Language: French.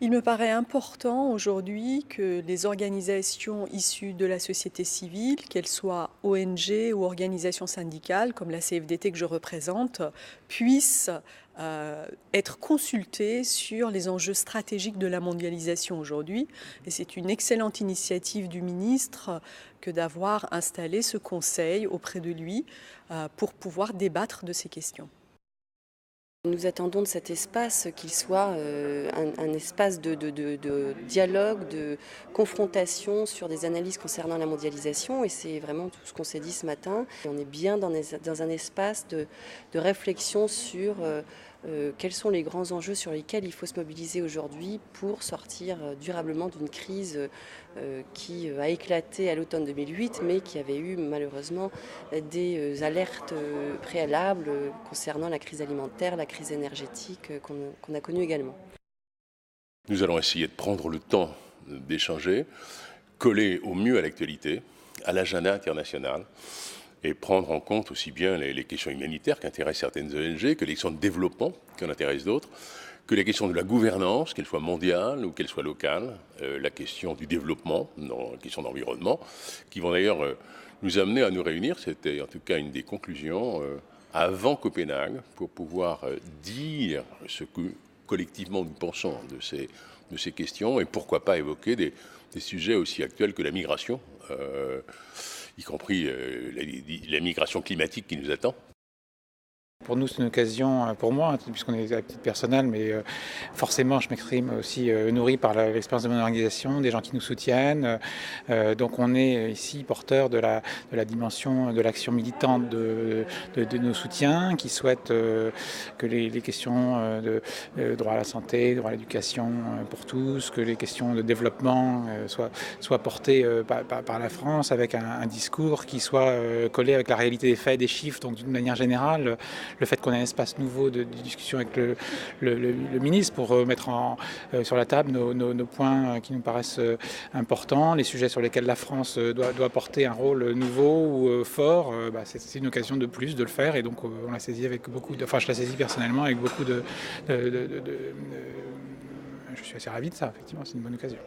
Il me paraît important aujourd'hui que les organisations issues de la société civile, qu'elles soient ONG ou organisations syndicales comme la CFDT que je représente, puissent être consultées sur les enjeux stratégiques de la mondialisation aujourd'hui. Et c'est une excellente initiative du ministre que d'avoir installé ce conseil auprès de lui pour pouvoir débattre de ces questions. Nous attendons de cet espace qu'il soit un espace de dialogue, de confrontation sur des analyses concernant la mondialisation, et c'est vraiment tout ce qu'on s'est dit ce matin. Et on est bien dans un espace de réflexion sur quels sont les grands enjeux sur lesquels il faut se mobiliser aujourd'hui pour sortir durablement d'une crise qui a éclaté à l'automne 2008, mais qui avait eu malheureusement des alertes préalables concernant la crise alimentaire, la crise énergétique qu'on a connue également. Nous allons essayer de prendre le temps d'échanger, coller au mieux à l'actualité, à l'agenda international, et prendre en compte aussi bien les questions humanitaires qui intéressent certaines ONG, que les questions de développement qui en intéressent d'autres, que les questions de la gouvernance, qu'elle soit mondiale ou qu'elle soit locale, la question du développement, la question d'environnement, qui vont d'ailleurs nous amener à nous réunir. C'était en tout cas une des conclusions avant Copenhague, pour pouvoir dire ce que collectivement nous pensons de ces questions, et pourquoi pas évoquer des sujets aussi actuels que la migration, y compris la migration climatique qui nous attend. Pour nous, c'est une occasion, pour moi, puisqu'on est à titre personnel, mais forcément, je m'exprime aussi nourri par l'expérience de mon organisation, des gens qui nous soutiennent. Donc, on est ici porteur de la dimension de l'action militante de nos soutiens, qui souhaitent que les questions de droit à la santé, droit à l'éducation pour tous, que les questions de développement soient portées par la France, avec un discours qui soit collé avec la réalité des faits et des chiffres. Donc, d'une manière générale, le fait qu'on ait un espace nouveau de discussion avec le ministre pour mettre sur la table nos points qui nous paraissent importants, les sujets sur lesquels la France doit porter un rôle nouveau ou fort, c'est une occasion de plus de le faire, et donc on l'a saisi avec beaucoup de... Enfin, je l'ai saisi personnellement avec beaucoup de... Je suis assez ravi de ça, effectivement, c'est une bonne occasion.